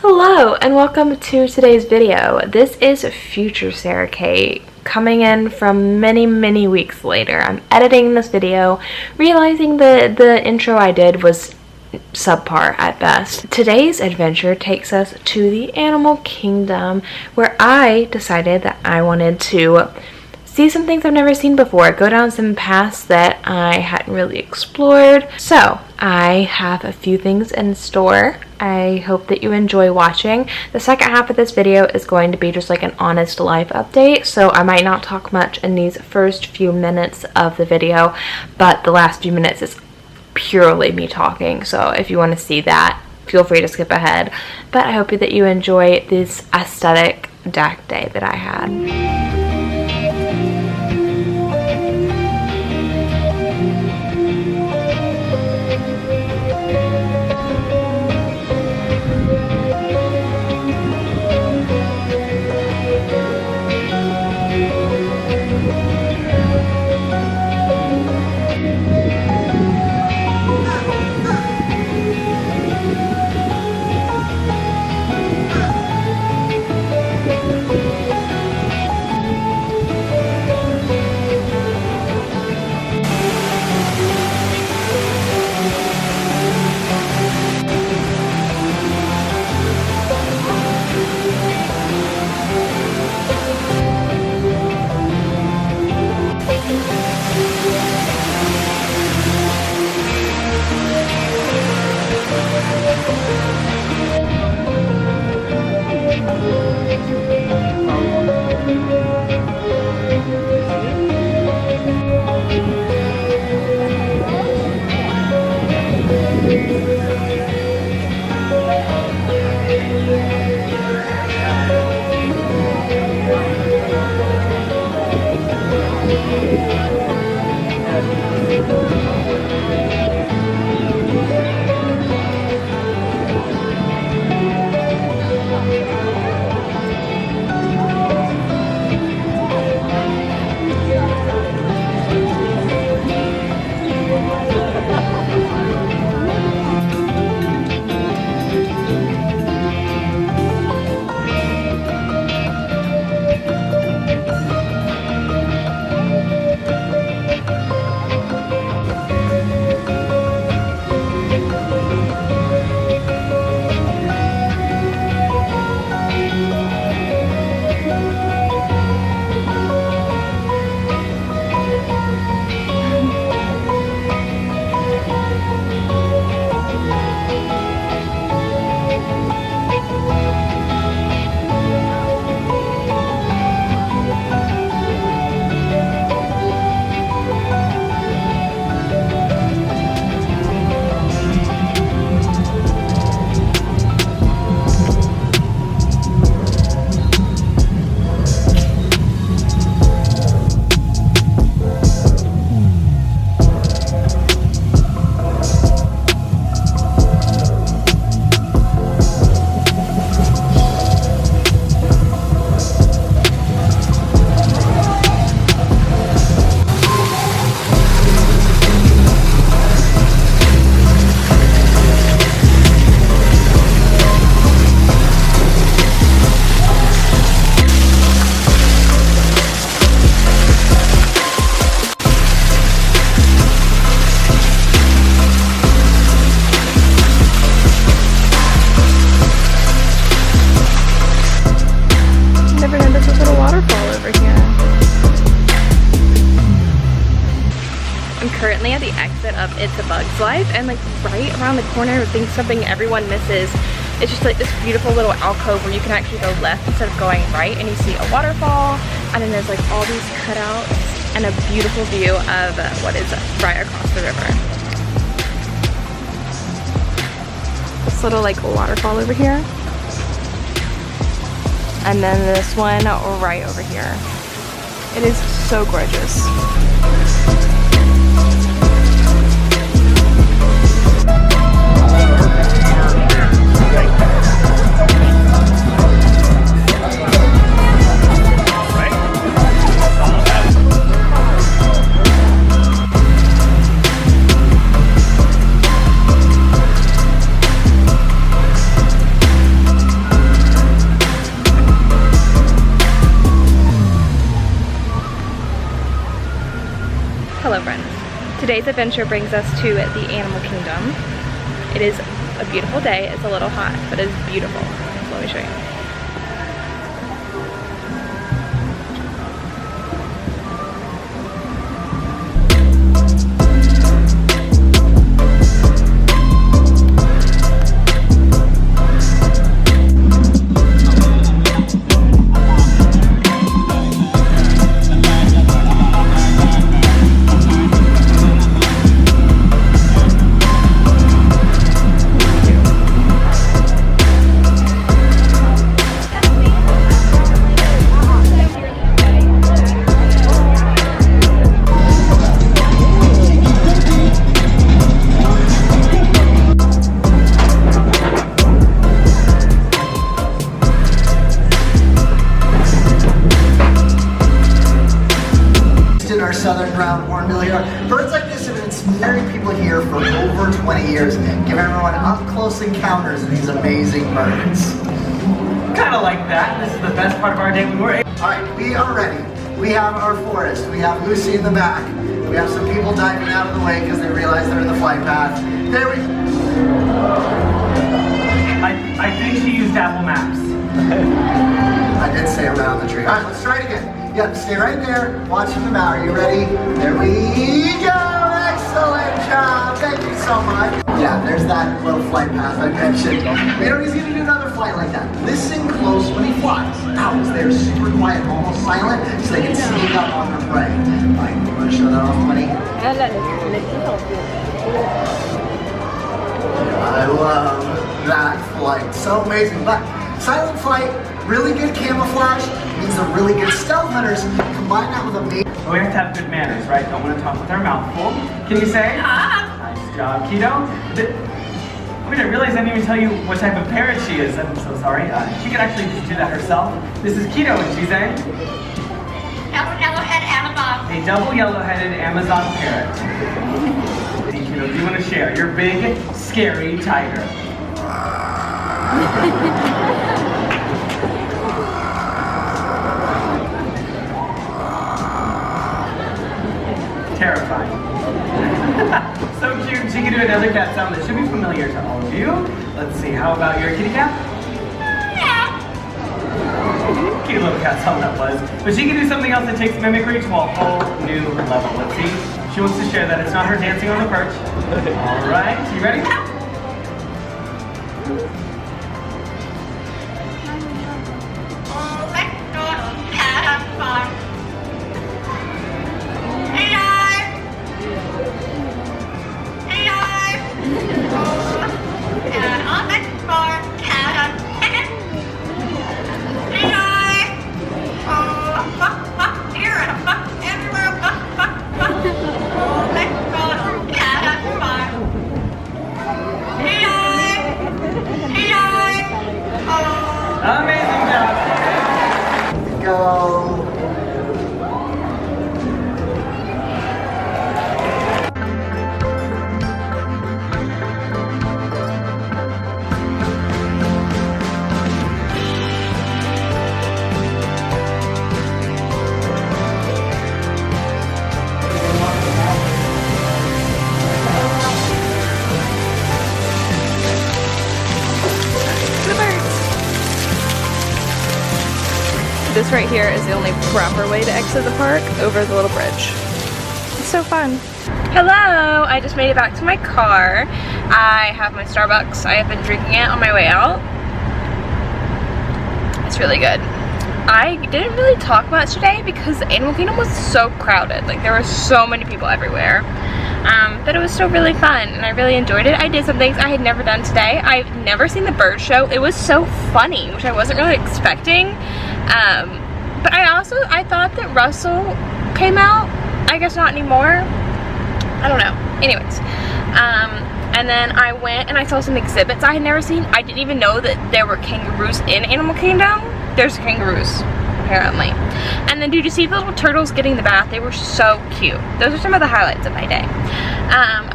Hello and welcome to today's video. This is future Sarah Kate coming in from many weeks later. I'm editing this video, realizing that the intro I did was subpar at best. Today's adventure takes us to the animal kingdom, where I decided that I wanted to see some things I've never seen before, go down some paths that I hadn't really explored. So I have a few things in store. I hope that you enjoy watching. The second half of this video is going to be just like an honest life update, so I might not talk much in these first few minutes of the video, but the last few minutes is purely me talking. So if you want to see that, feel free to skip ahead. But I hope that you enjoy this aesthetic DAC day that I had. Currently at the exit of It's a Bug's Life, and like right around the corner, I think something everyone misses. It's just like this beautiful little alcove where you can actually go left instead of going right, and you see a waterfall, and then there's like all these cutouts and a beautiful view of what is right across the river. This little like waterfall over here, and then this one right over here. It is so gorgeous. today's adventure brings us to the animal kingdom. It is a beautiful day. It's a little hot, but it's beautiful. So let me show you. Our southern brown hornbill here. Birds like this have been snaring people here for over 20 years, giving everyone up-close encounters of these amazing birds. Kind of like that. This is the best part of our day when we're able. Alright, we are ready. We have our forest. We have Lucy in the back. We have some people diving out of the way because they realize they're in the flight path. There we I think she used Apple Maps. I did say around the tree. Alright, let's try it again. Yep, stay right there. Watch from the bow. Are you ready? There we go. Excellent job. Thank you so much. Yeah, there's that little flight path I mentioned. We know he's going to do another flight like that. Listen close when he flies. Owls, they're super quiet, almost silent, so they can sneak up on their prey. All right, you want to show that off, buddy? I love that flight. So amazing. But silent flight, really good camouflage, means they're really good stealth hunters. Combine that with a We have to have good manners, right? Don't want to talk with our mouth full. Can you say, nice job, Keto? I mean, I realized I didn't even tell you what type of parrot she is. I'm so sorry. She could actually just do that herself. This is Keto, and she's a Yellow-headed Amazon. a double yellow-headed Amazon parrot. Keto, do you want to share your big, scary tiger? Terrifying. So cute. She can do another cat sound that should be familiar to all of you. Let's see. How about your kitty cat? Yeah. Cute little cat sound that was. But she can do something else that takes mimicry to a whole new level. Let's see. She wants to share that. It's not her dancing on the perch. All right. You ready? Oh, McDonald's cat on fun. Hey, guys. Hey, guys. Oh, cat on the farm, cat on chicken. Hey, guys. Oh, fuck, here and fuck everywhere, fuck. Oh, McDonald's cat on fun. Hey, guys. Hey, guys. Oh. Amazing job. go. This right here is the only proper way to exit the park, over the little bridge. It's so fun. Hello! I just made it back to my car. I have my Starbucks. I have been drinking it on my way out. It's really good. I didn't really talk much today because the Animal Kingdom was so crowded. Like, there were so many people everywhere. But it was still really fun and I really enjoyed it. I did some things I had never done today. I've never seen the bird show. It was so funny, which I wasn't really expecting. But I thought that Russell came out. I guess not anymore. I don't know. Anyways. And then I went and I saw some exhibits I had never seen. I didn't even know that there were kangaroos in Animal Kingdom. There's kangaroos, apparently. And then did you see the little turtles getting the bath? They were so cute. Those are some of the highlights of my day.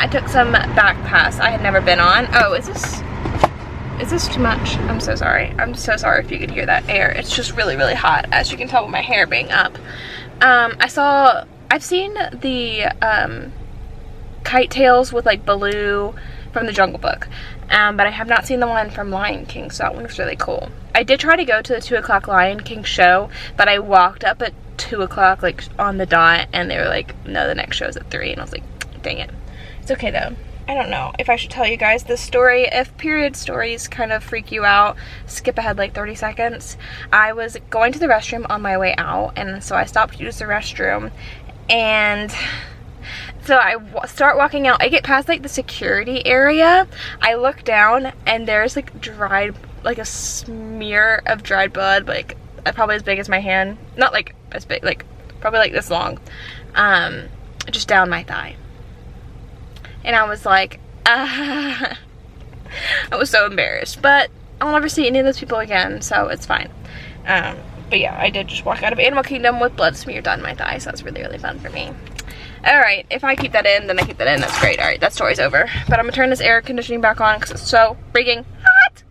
I took some back pass I had never been on. Oh, is this too much? I'm so sorry. I'm so sorry if you could hear that air. It's just really, really hot, as you can tell with my hair being up. I've seen the kite tails with like Baloo from the Jungle Book. But I have not seen the one from Lion King, so that one looks really cool. I did try to go to the 2 o'clock Lion King show, but I walked up at 2 o'clock, like on the dot, and they were like, no, the next show's at 3, and I was like, dang it. It's okay though. I don't know if I should tell you guys this story. If period stories kind of freak you out, skip ahead like 30 seconds. I was going to the restroom on my way out, and so I stopped to use the restroom, and so I start walking out. I get past like the security area. I look down and there's like a smear of dried blood, like probably as big as my hand. Not like as big, like probably like this long. Just down my thigh. And I was like, I was so embarrassed. But I'll never see any of those people again, so it's fine. But yeah, I did just walk out of Animal Kingdom with blood smeared down my thigh, so that's really, really fun for me. Alright, if I keep that in, then I keep that in. That's great. Alright, that story's over. But I'm gonna turn this air conditioning back on because it's so freaking hot.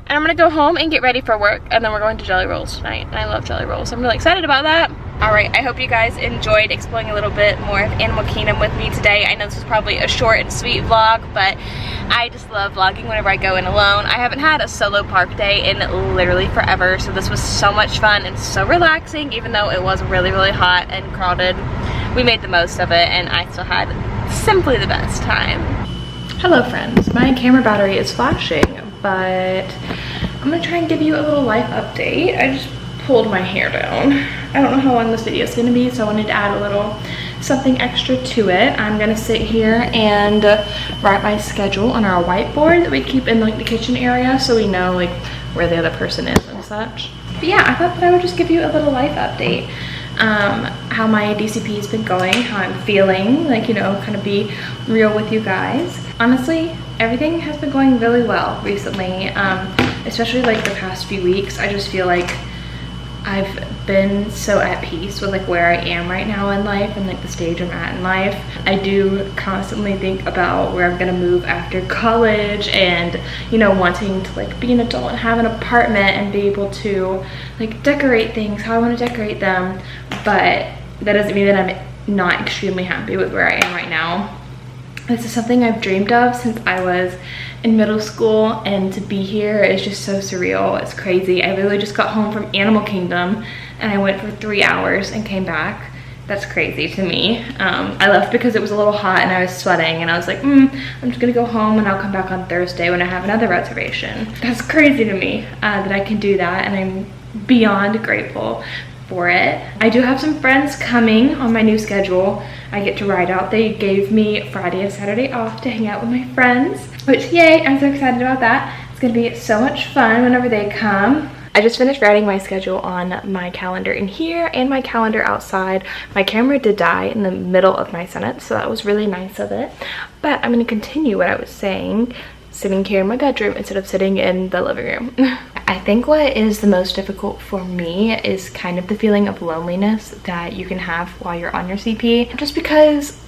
And I'm gonna go home and get ready for work, and then we're going to Jelly Rolls tonight. And I love Jelly Rolls. I'm really excited about that. Alright, I hope you guys enjoyed exploring a little bit more of Animal Kingdom with me today. I know this was probably a short and sweet vlog, but I just love vlogging whenever I go in alone. I haven't had a solo park day in literally forever, so this was so much fun and so relaxing, even though it was really, really hot and crowded. We made the most of it, and I still had simply the best time. Hello friends, my camera battery is flashing, but I'm gonna try and give you a little life update. I just pulled my hair down. I don't know how long this video is gonna be, so I wanted to add a little something extra to it. I'm gonna sit here and write my schedule on our whiteboard that we keep in like the kitchen area, so we know like where the other person is and such. But yeah, I thought that I would just give you a little life update. How my DCP has been going, how I'm feeling, like, you know, kind of be real with you guys. Honestly, everything has been going really well recently, especially like the past few weeks. I just feel like I've been so at peace with like where I am right now in life and like the stage I'm at in life. I do constantly think about where I'm gonna move after college and, you know, wanting to like be an adult and have an apartment and be able to like decorate things how I want to decorate them. But that doesn't mean that I'm not extremely happy with where I am right now. This is something I've dreamed of since I was in middle school, and to be here is just so surreal. It's crazy. I literally just got home from Animal Kingdom and I went for 3 hours and came back. That's crazy to me. I left because it was a little hot and I was sweating, and I was like, I'm just gonna go home and I'll come back on Thursday when I have another reservation. That's crazy to me that I can do that, and I'm beyond grateful for it. I do have some friends coming on my new schedule. I get to ride out. They gave me Friday and Saturday off to hang out with my friends, which yay, I'm so excited about that. It's gonna be so much fun whenever they come. I just finished writing my schedule on my calendar in here and my calendar outside. My camera did die in the middle of my sentence, so that was really nice of it. But I'm gonna continue what I was saying, sitting here in my bedroom instead of sitting in the living room. I think what is the most difficult for me is kind of the feeling of loneliness that you can have while you're on your CP, just because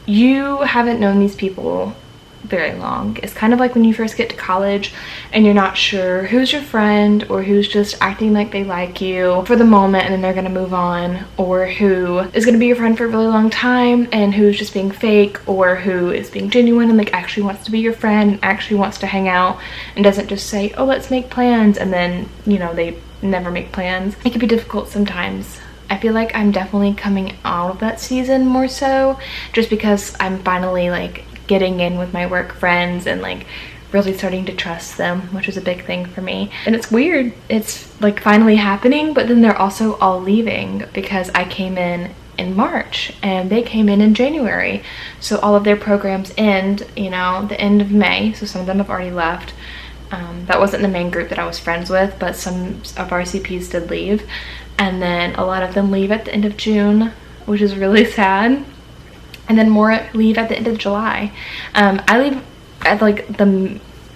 you haven't known these people very long. It's kind of like when you first get to college and you're not sure who's your friend, or who's just acting like they like you for the moment and then they're gonna move on, or who is gonna be your friend for a really long time and who's just being fake, or who is being genuine and like actually wants to be your friend and actually wants to hang out and doesn't just say, oh, let's make plans, and then, you know, they never make plans. It can be difficult sometimes. I feel like I'm definitely coming out of that season more so, just because I'm finally like getting in with my work friends and like really starting to trust them, which is a big thing for me. And it's weird, it's like finally happening, but then they're also all leaving because I came in March and they came in January, so all of their programs end, you know, the end of May, so some of them have already left. That wasn't the main group that I was friends with, but some of our CPs did leave, and then a lot of them leave at the end of June, which is really sad. And then more leave at the end of July. I leave at like the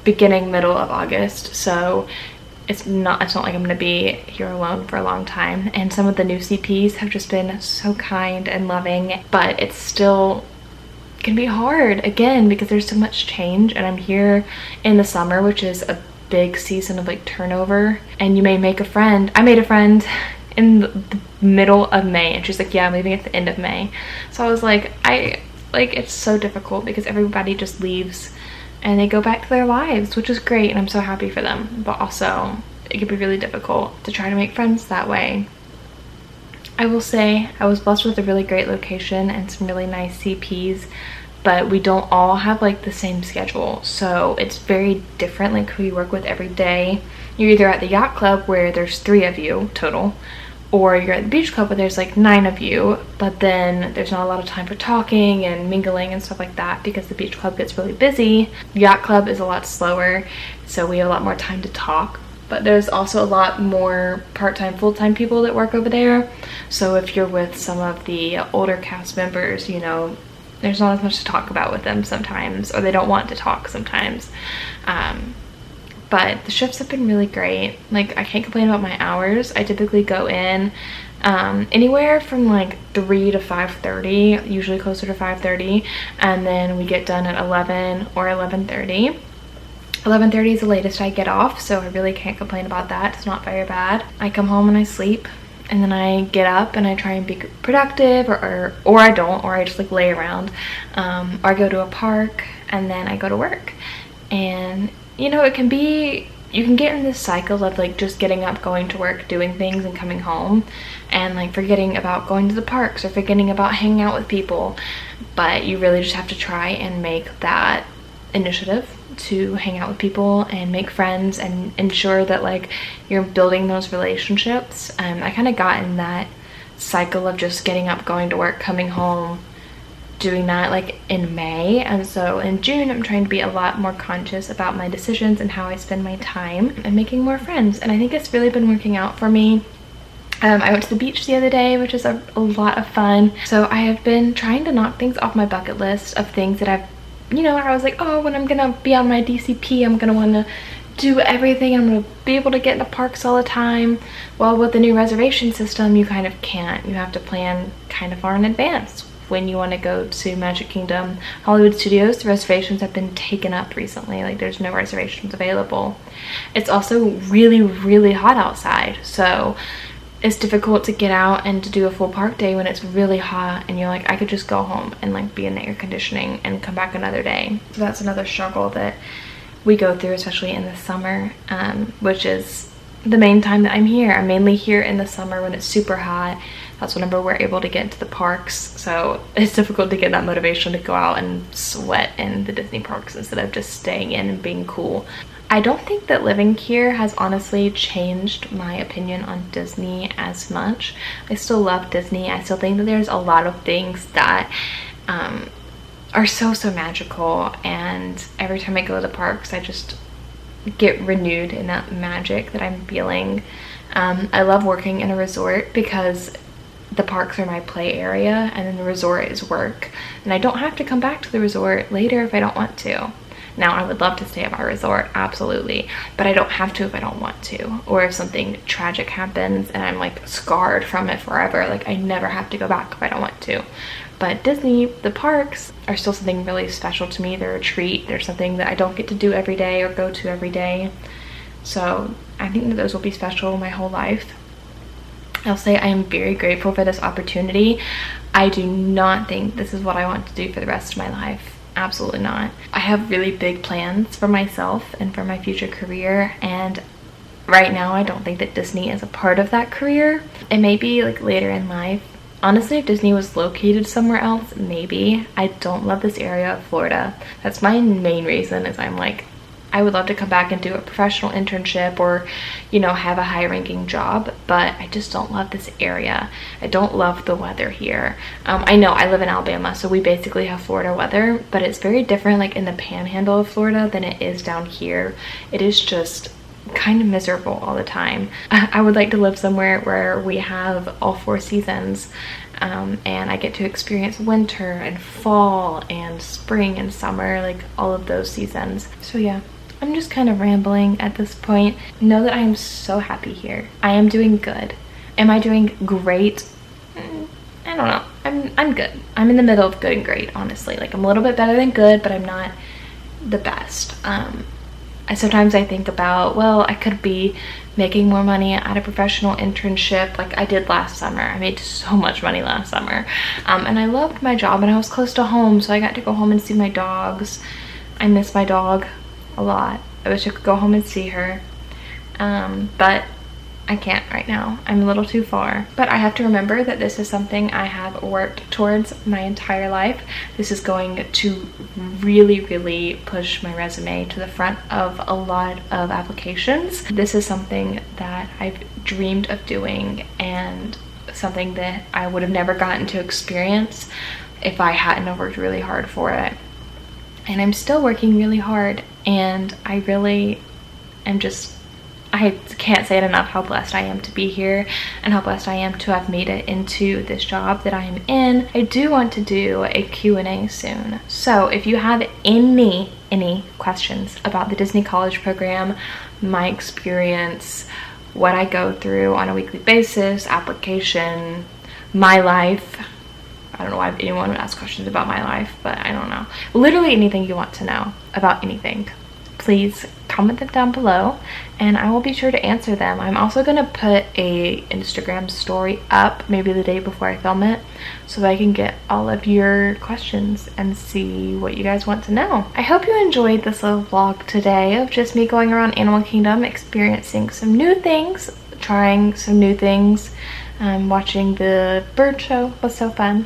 middle of August, so it's not like I'm gonna be here alone for a long time. And some of the new CPs have just been so kind and loving, but it's still can be hard again because there's so much change, and I'm here in the summer, which is a big season of like turnover, and you may make a friend. I made a friend in the middle of May, and she's like, yeah, I'm leaving at the end of May. So I was like, I like it's so difficult because everybody just leaves and they go back to their lives, which is great and I'm so happy for them, but also it can be really difficult to try to make friends that way. I will say I was blessed with a really great location and some really nice CPs, but we don't all have like the same schedule, so it's very different, like who you work with every day. You're either at the yacht club where there's 3 of you total, or you're at the beach club where there's like 9 of you, but then there's not a lot of time for talking and mingling and stuff like that because the beach club gets really busy. Yacht club is a lot slower, so we have a lot more time to talk, but there's also a lot more part-time, full-time people that work over there. So if you're with some of the older cast members, you know, there's not as much to talk about with them sometimes, or they don't want to talk sometimes. But the shifts have been really great. Like, I can't complain about my hours. I typically go in anywhere from like 3 to 5:30, usually closer to 5:30, and then we get done at 11 or 11:30. 11:30 is the latest I get off, so I really can't complain about that. It's not very bad. I come home and I sleep, and then I get up and I try and be productive, or I don't, or I just like lay around, or I go to a park, and then I go to work. And you know, it can be, you can get in this cycle of like just getting up, going to work, doing things, and coming home, and like forgetting about going to the parks or forgetting about hanging out with people. But you really just have to try and make that initiative to hang out with people and make friends and ensure that like you're building those relationships. I kind of got in that cycle of just getting up, going to work, coming home, doing that like in May, and so in June I'm trying to be a lot more conscious about my decisions and how I spend my time and making more friends, and I think it's really been working out for me. I went to the beach the other day, which is a lot of fun. So I have been trying to knock things off my bucket list of things that I've, you know, I was like, oh, when I'm gonna be on my DCP, I'm gonna want to do everything, I'm gonna be able to get into parks all the time. Well, with the new reservation system, you kind of can't. You have to plan kind of far in advance when you want to go to Magic Kingdom. Hollywood Studios, the reservations have been taken up recently. Like, there's no reservations available. It's also really, really hot outside, so it's difficult to get out and to do a full park day when it's really hot and you're like, I could just go home and like be in the air conditioning and come back another day. So that's another struggle that we go through, especially in the summer, which is the main time that I'm here. I'm mainly here in the summer when it's super hot. That's whenever we're able to get into the parks, so it's difficult to get that motivation to go out and sweat in the Disney parks instead of just staying in and being cool. I don't think that living here has honestly changed my opinion on Disney as much. I still love Disney. I still think that there's a lot of things that are so magical, and every time I go to the parks I just get renewed in that magic that I'm feeling. I love working in a resort because the parks are my play area and then the resort is work, and I don't have to come back to the resort later if I don't want to. Now, I would love to stay at my resort, absolutely, but I don't have to if I don't want to, or if something tragic happens and I'm like scarred from it forever. Like, I never have to go back if I don't want to. But Disney, the parks are still something really special to me. They're a treat. They're something that I don't get to do every day or go to every day, so I think that those will be special my whole life. I'll say I am very grateful for this opportunity. I do not think this is what I want to do for the rest of my life. Absolutely not. I have really big plans for myself and for my future career, and right now I don't think that Disney is a part of that career. It may be like later in life. Honestly, if Disney was located somewhere else, maybe. I don't love this area of Florida. That's my main reason, is I'm like, I would love to come back and do a professional internship or, you know, have a high ranking job, but I just don't love this area. I don't love the weather here. I know I live in Alabama, so we basically have Florida weather, but it's very different like in the panhandle of Florida than it is down here. It is just kind of miserable all the time. I would like to live somewhere where we have all 4 seasons, and I get to experience winter and fall and spring and summer, like all of those seasons. So yeah, I'm just kind of rambling at this point. Know that I am so happy here. I am doing good. Am I doing great? I don't know. I'm good. I'm in the middle of good and great, honestly. Like, I'm a little bit better than good, but I'm not the best. sometimes I think about, well, I could be making more money at a professional internship like I did last summer. I made so much money last summer. And I loved my job and I was close to home, so I got to go home and see my dogs. I miss my dog a lot. I wish I could go home and see her. But I can't right now. I'm a little too far. But I have to remember that this is something I have worked towards my entire life. This is going to really, really push my resume to the front of a lot of applications. This is something that I've dreamed of doing and something that I would have never gotten to experience if I hadn't have worked really hard for it. And I'm still working really hard, and I really am just, I can't say it enough how blessed I am to be here and how blessed I am to have made it into this job that I am in. I do want to do a Q&A soon. So if you have any questions about the Disney College program, my experience, what I go through on a weekly basis, application, my life. I don't know why anyone would ask questions about my life, but I don't know. Literally anything you want to know about anything, please comment them down below and I will be sure to answer them. I'm also gonna put a Instagram story up maybe the day before I film it so that I can get all of your questions and see what you guys want to know. I hope you enjoyed this little vlog today of just me going around Animal Kingdom, experiencing some new things, trying some new things. Watching the bird show was so fun,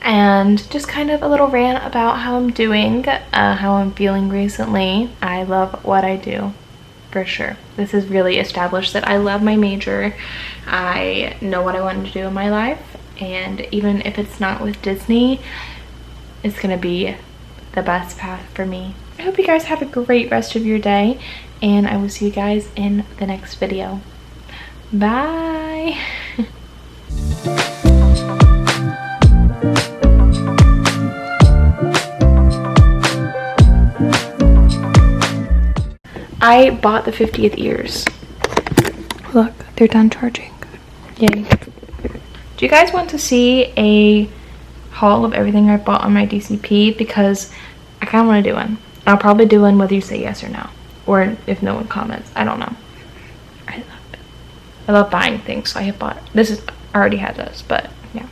and just kind of a little rant about how I'm doing, how I'm feeling recently. I love what I do, for sure. This has really established that I love my major. I know what I want to do in my life, and even if it's not with Disney, it's gonna be the best path for me. I hope you guys have a great rest of your day, and I will see you guys in the next video. Bye. I bought the 50th ears. Look, they're done charging. Yay. Do you guys want to see a haul of everything I bought on my DCP? Because I kind of want to do one. I'll probably do one whether you say yes or no. Or if no one comments. I don't know. I love it. I love buying things, so I have bought. This is, I already had this, but yeah.